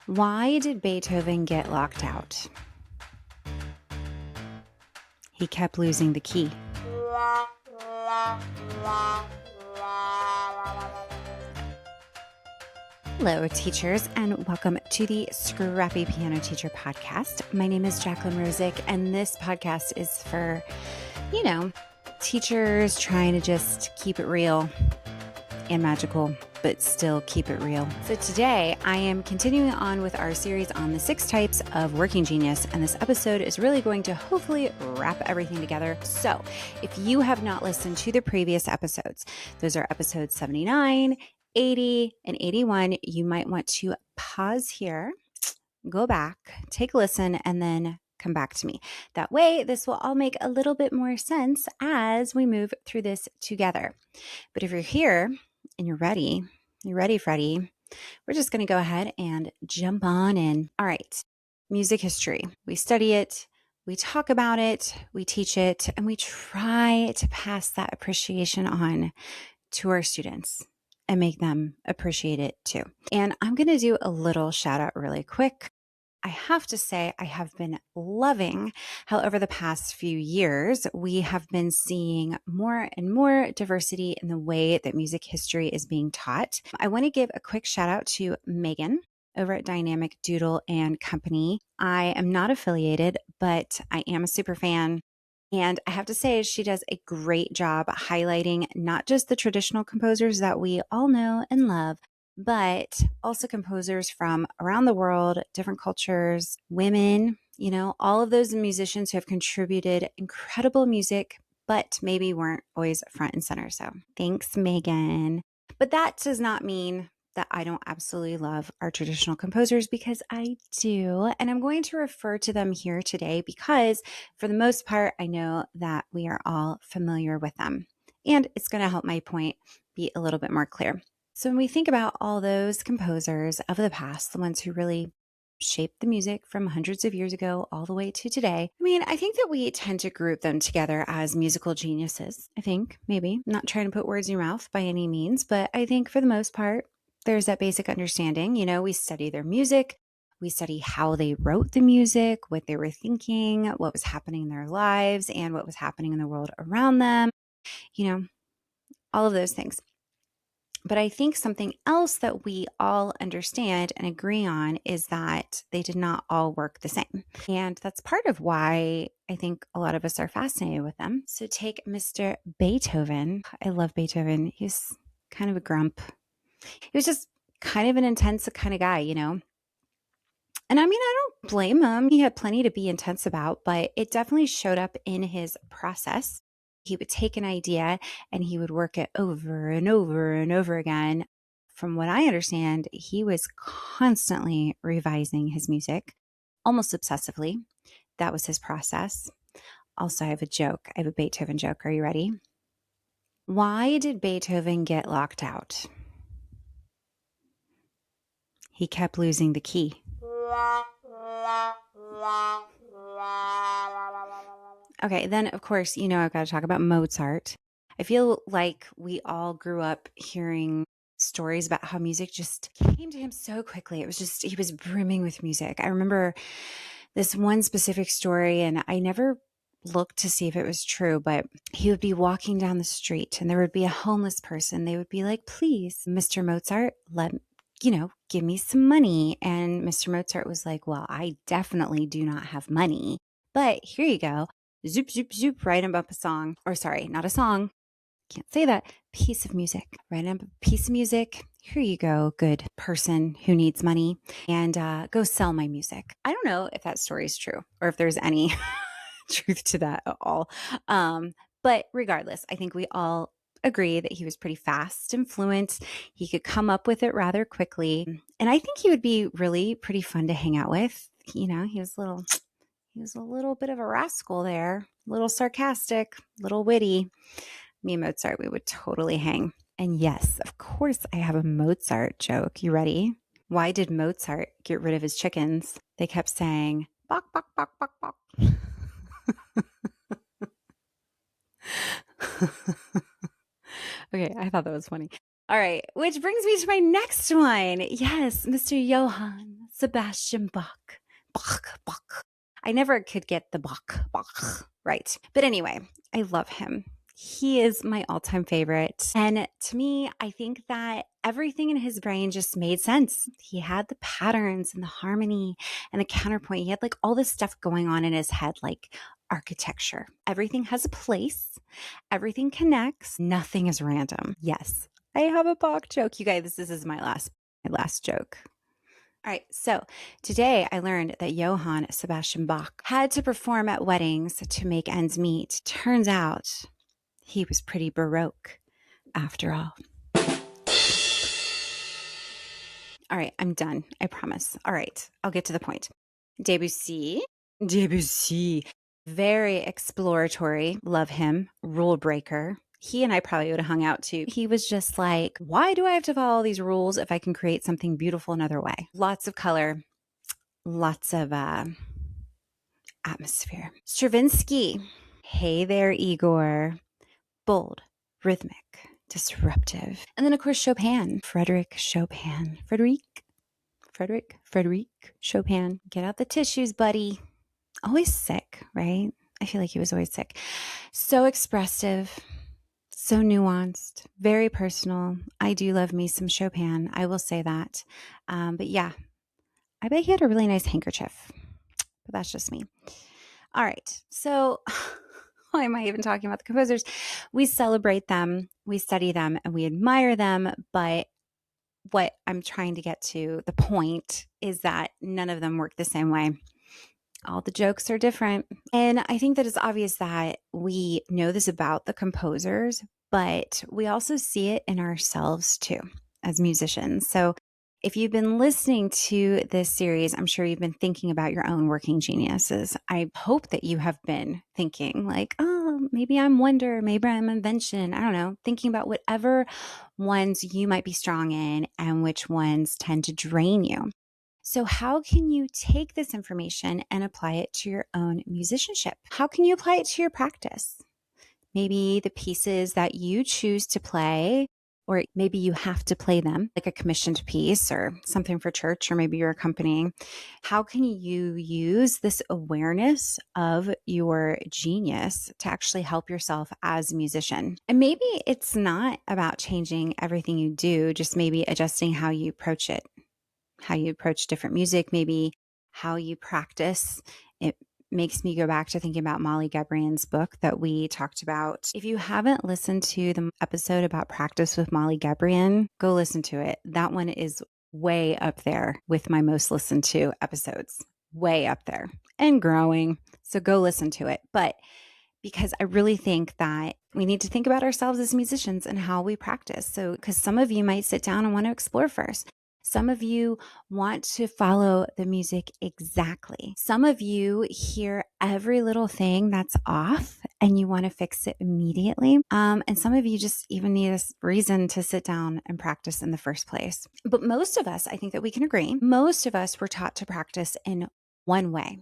Why did Beethoven get locked out? He kept losing the key. Hello, teachers, and welcome to the Scrappy Piano Teacher Podcast. My name is Jacqueline Rosick, and this podcast is for, teachers trying to just keep it real and magical, but still keep it real. So today I am continuing on with our series on the 6 types of working genius, and this episode is really going to hopefully wrap everything together. So if you have not listened to the previous episodes, those are episodes 79, 80, and 81, you might want to pause here, go back, take a listen, and then come back to me. That way, this will all make a little bit more sense as we move through this together. But if you're here and you're ready, Freddie, we're just going to go ahead and jump on in. All right, music history. We study it, we talk about it, we teach it, and we try to pass that appreciation on to our students and make them appreciate it too. And I'm going to do a little shout out really quick. I have to say, I have been loving how over the past few years, we have been seeing more and more diversity in the way that music history is being taught. I want to give a quick shout out to Megan over at Dynamic Doodle and Company. I am not affiliated, but I am a super fan. And I have to say, she does a great job highlighting not just the traditional composers that we all know and love, but also composers from around the world, different cultures, women, all of those musicians who have contributed incredible music, but maybe weren't always front and center. So thanks, Megan. But that does not mean that I don't absolutely love our traditional composers, because I do. And I'm going to refer to them here today because for the most part, I know that we are all familiar with them. And it's going to help my point be a little bit more clear. So when we think about all those composers of the past, the ones who really shaped the music from hundreds of years ago all the way to today, I think that we tend to group them together as musical geniuses. I think, maybe. I'm not trying to put words in your mouth by any means, but I think for the most part, there's that basic understanding. We study their music, we study how they wrote the music, what they were thinking, what was happening in their lives, and what was happening in the world around them, all of those things. But I think something else that we all understand and agree on is that they did not all work the same. And that's part of why I think a lot of us are fascinated with them. So take Mr. Beethoven. I love Beethoven. He's kind of a grump. He was just kind of an intense kind of guy, And I don't blame him. He had plenty to be intense about, but it definitely showed up in his process. He would take an idea and he would work it over and over and over again. From what I understand, he was constantly revising his music, almost obsessively. That was his process. Also, I have a joke. I have a Beethoven joke. Are you ready? Why did Beethoven get locked out? He kept losing the key. Okay, then of course, I've got to talk about Mozart. I feel like we all grew up hearing stories about how music just came to him so quickly. It was just, he was brimming with music. I remember this one specific story, and I never looked to see if it was true, but he would be walking down the street and there would be a homeless person. They would be like, please, Mr. Mozart, give me some money. And Mr. Mozart was like, well, I definitely do not have money, but here you go. Zoop, zoop, zoop, write him up a song. Or sorry, not a song. Can't say that. Piece of music. Write him a piece of music. Here you go, good person who needs money. And go sell my music. I don't know if that story is true or if there's any truth to that at all. But regardless, I think we all agree that he was pretty fast and fluent. He could come up with it rather quickly. And I think he would be really pretty fun to hang out with. He was a little bit of a rascal there, a little sarcastic, a little witty. Me and Mozart, we would totally hang. And yes, of course, I have a Mozart joke. You ready? Why did Mozart get rid of his chickens? They kept saying, bok, bok, bok, bok, bok. Okay, I thought that was funny. All right, which brings me to my next one. Yes, Mr. Johann Sebastian Bach. Bach, Bach. I never could get the Bach right. But anyway, I love him. He is my all-time favorite. And to me, I think that everything in his brain just made sense. He had the patterns and the harmony and the counterpoint. He had like all this stuff going on in his head, like architecture. Everything has a place. Everything connects. Nothing is random. Yes, I have a Bach joke. You guys, this is my last joke. All right, so today I learned that Johann Sebastian Bach had to perform at weddings to make ends meet. Turns out he was pretty Baroque after all. All right, I'm done. I promise. All right, I'll get to the point. Debussy, very exploratory. Love him. Rule breaker. He and I probably would have hung out too. He was just like, why do I have to follow these rules if I can create something beautiful another way? Lots of color, lots of atmosphere. Stravinsky. Hey there, Igor. Bold, rhythmic, disruptive. And then, of course, Chopin. Frederick Chopin. Frederick Chopin. Get out the tissues, buddy. Always sick, right? I feel like he was always sick. So expressive, so nuanced, very personal. I do love me some Chopin. I will say that. But yeah, I bet he had a really nice handkerchief. But that's just me. All right. So why am I even talking about the composers? We celebrate them, we study them, and we admire them. But what I'm trying to get to, the point, is that none of them work the same way. All the jokes are different. And I think that it's obvious that we know this about the composers, but we also see it in ourselves too as musicians. So if you've been listening to this series, I'm sure you've been thinking about your own working geniuses. I hope that you have been thinking like, oh, maybe I'm wonder, maybe I'm invention. I don't know, thinking about whatever ones you might be strong in and which ones tend to drain you. So how can you take this information and apply it to your own musicianship? How can you apply it to your practice? Maybe the pieces that you choose to play, or maybe you have to play them, like a commissioned piece or something for church, or maybe you're accompanying. How can you use this awareness of your genius to actually help yourself as a musician? And maybe it's not about changing everything you do, just maybe adjusting how you approach it, how you approach different music, maybe how you practice. It makes me go back to thinking about Molly Gabrian's book that we talked about. If you haven't listened to the episode about practice with Molly Gabrian, go listen to it. That one is way up there with my most listened to episodes, way up there and growing. So go listen to it. But because I really think that we need to think about ourselves as musicians and how we practice. So, because some of you might sit down and want to explore first. Some of you want to follow the music exactly. Some of you hear every little thing that's off and you want to fix it immediately. And some of you just even need a reason to sit down and practice in the first place. But most of us, I think that we can agree, most of us were taught to practice in one way.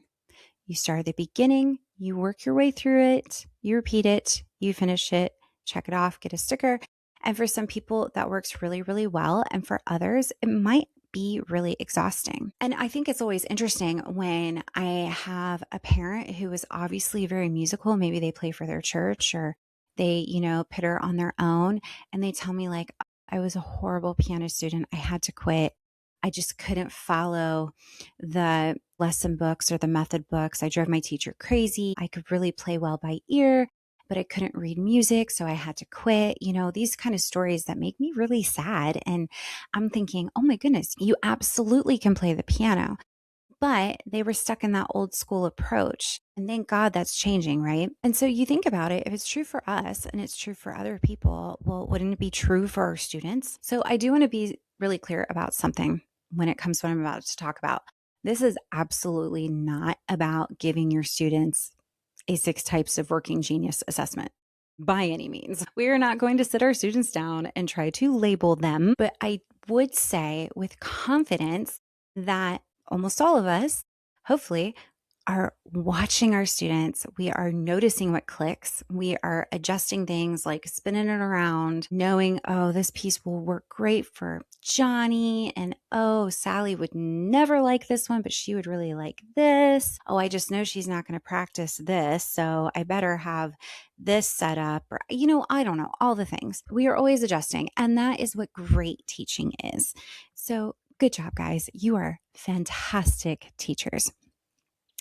You start at the beginning, you work your way through it, you repeat it, you finish it, check it off, get a sticker. And for some people, that works really, really well. And for others, it might be really exhausting. And I think it's always interesting when I have a parent who is obviously very musical. Maybe they play for their church or they, pitter on their own. And they tell me like, I was a horrible piano student. I had to quit. I just couldn't follow the lesson books or the method books. I drove my teacher crazy. I could really play well by ear, but I couldn't read music, so I had to quit. These kind of stories that make me really sad. And I'm thinking, oh my goodness, you absolutely can play the piano. But they were stuck in that old school approach. And thank God that's changing, right? And so you think about it, if it's true for us and it's true for other people, well, wouldn't it be true for our students? So I do want to be really clear about something when it comes to what I'm about to talk about. This is absolutely not about giving your students a 6 types of working genius assessment by any means. We are not going to sit our students down and try to label them, but I would say with confidence that almost all of us, hopefully, are watching our students. We are noticing what clicks. We are adjusting things like spinning it around, knowing, oh, this piece will work great for Johnny. And oh, Sally would never like this one, but she would really like this. Oh, I just know she's not going to practice this. So I better have this set up, or, I don't know, all the things. We are always adjusting. And that is what great teaching is. So good job, guys. You are fantastic teachers.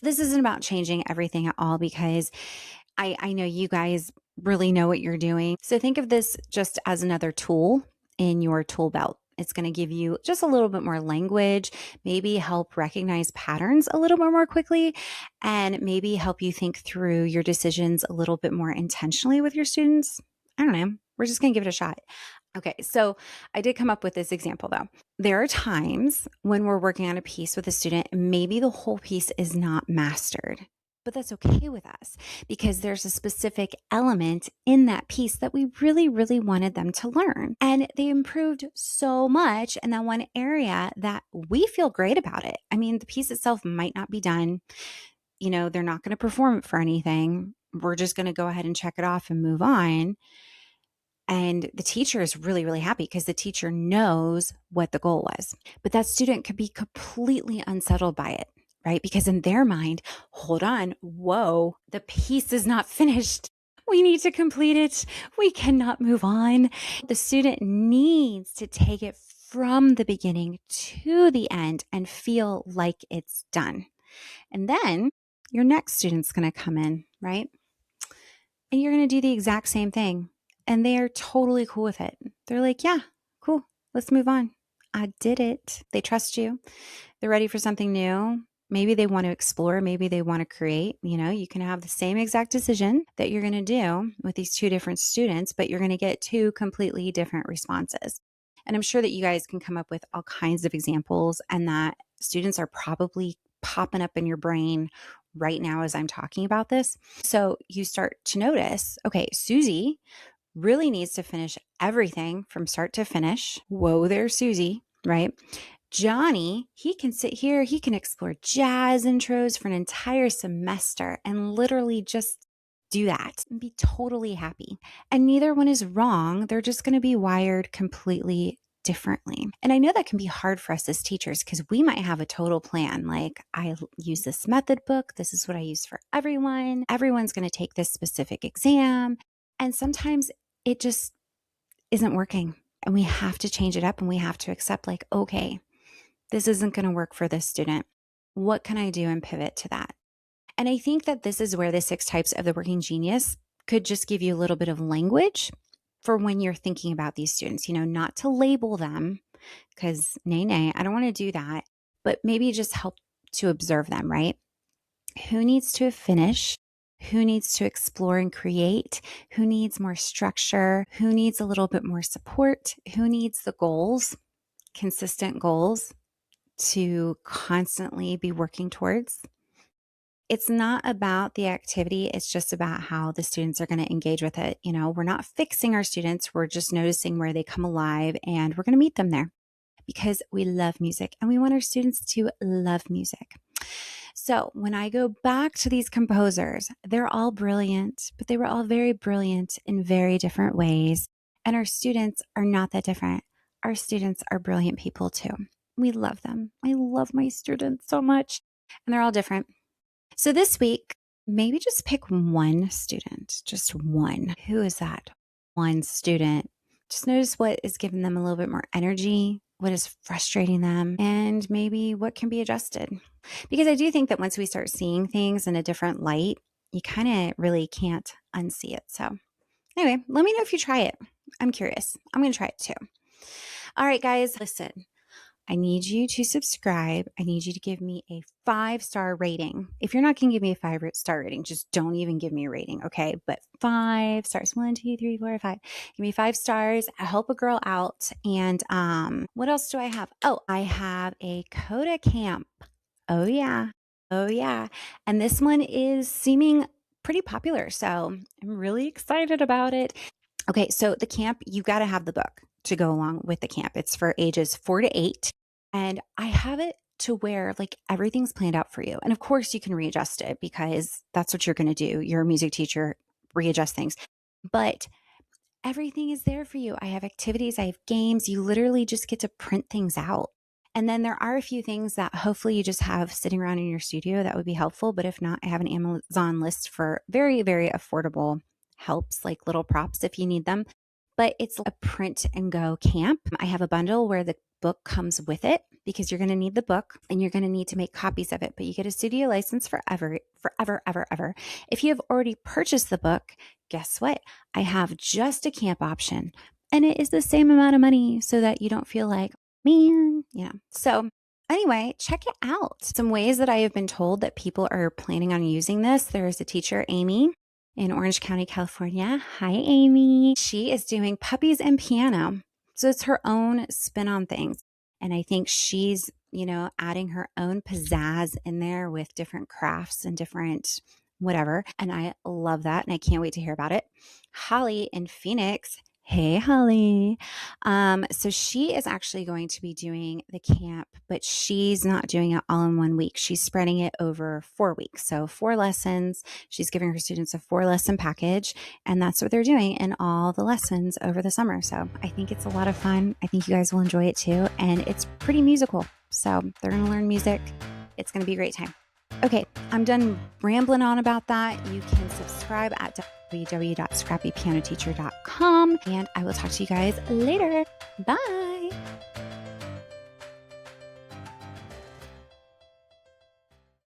This isn't about changing everything at all because I know you guys really know what you're doing. So think of this just as another tool in your tool belt. It's going to give you just a little bit more language, maybe help recognize patterns a little bit more quickly, and maybe help you think through your decisions a little bit more intentionally with your students. I don't know. We're just going to give it a shot. Okay, so I did come up with this example though. There are times when we're working on a piece with a student, maybe the whole piece is not mastered, but that's okay with us because there's a specific element in that piece that we really, really wanted them to learn. And they improved so much in that one area that we feel great about it. I mean, the piece itself might not be done. They're not going to perform it for anything. We're just going to go ahead and check it off and move on. And the teacher is really, really happy because the teacher knows what the goal was. But that student could be completely unsettled by it, right? Because in their mind, hold on, whoa, the piece is not finished. We need to complete it. We cannot move on. The student needs to take it from the beginning to the end and feel like it's done. And then your next student's going to come in, right? And you're going to do the exact same thing. And they are totally cool with it. They're like, yeah, cool. Let's move on. I did it. They trust you. They're ready for something new. Maybe they want to explore. Maybe they want to create. You can have the same exact decision that you're going to do with these two different students, but you're going to get two completely different responses. And I'm sure that you guys can come up with all kinds of examples and that students are probably popping up in your brain right now as I'm talking about this. So you start to notice, okay, Susie really needs to finish everything from start to finish. Whoa there, Susie, right? Johnny, he can sit here, he can explore jazz intros for an entire semester and literally just do that and be totally happy. And neither one is wrong. They're just going to be wired completely differently. And I know that can be hard for us as teachers because we might have a total plan. Like, I use this method book. This is what I use for everyone. Everyone's going to take this specific exam. And sometimes it just isn't working. And we have to change it up and we have to accept, like, okay, this isn't going to work for this student. What can I do and pivot to that? And I think that this is where the 6 types of the working genius could just give you a little bit of language for when you're thinking about these students, not to label them because nay, I don't want to do that, but maybe just help to observe them, right? Who needs to finish? Who needs to explore and create? Who needs more structure? Who needs a little bit more support? Who needs the goals, consistent goals to constantly be working towards? It's not about the activity. It's just about how the students are going to engage with it. We're not fixing our students. We're just noticing where they come alive and we're going to meet them there because we love music and we want our students to love music. So when I go back to these composers, they're all brilliant, but they were all very brilliant in very different ways. And our students are not that different. Our students are brilliant people too. We love them. I love my students so much. And they're all different. So this week, maybe just pick one student, just one. Who is that? One student. Just notice what is giving them a little bit more energy, what is frustrating them, and maybe what can be adjusted. Because I do think that once we start seeing things in a different light, you kind of really can't unsee it. So anyway, let me know if you try it. I'm curious. I'm going to try it too. All right, guys, listen. I need you to subscribe. I need you to give me a 5-star rating. If you're not going to give me a 5-star rating, just don't even give me a rating, okay? But 5 stars, 1, 2, 3, 4, 5. Give me 5 stars. Help a girl out. And what else do I have? Oh, I have a Coda camp. Oh yeah. Oh yeah. And this one is seeming pretty popular. So I'm really excited about it. Okay, so the camp, you got to have the book to go along with the camp. It's for ages 4 to 8. And I have it to where like everything's planned out for you. And of course you can readjust it because that's what you're going to do. You're a music teacher, readjust things. But everything is there for you. I have activities, I have games. You literally just get to print things out. And then there are a few things that hopefully you just have sitting around in your studio that would be helpful. But if not, I have an Amazon list for very, very affordable helps, like little props if you need them. But it's a print and go camp. I have a bundle where the book comes with it because you're going to need the book and you're going to need to make copies of it. But you get a studio license forever, ever. If you have already purchased the book, guess what? I have just a camp option and it is the same amount of money so that you don't feel like, man, So anyway, check it out. Some ways that I have been told that people are planning on using this. There is a teacher, Amy, in Orange County, California. Hi, Amy. She is doing puppies and piano. So it's her own spin on things. And I think she's, adding her own pizzazz in there with different crafts and different whatever. And I love that. And I can't wait to hear about it. Holly in Phoenix. Hey, Holly. So she is actually going to be doing the camp, but she's not doing it all in 1 week. She's spreading it over 4 weeks. So 4 lessons. She's giving her students a 4-lesson package, and that's what they're doing in all the lessons over the summer. So I think it's a lot of fun. I think you guys will enjoy it too. And it's pretty musical. So they're going to learn music. It's going to be a great time. Okay, I'm done rambling on about that. You can subscribe at www.scrappypianoteacher.com, and I will talk to you guys later. Bye.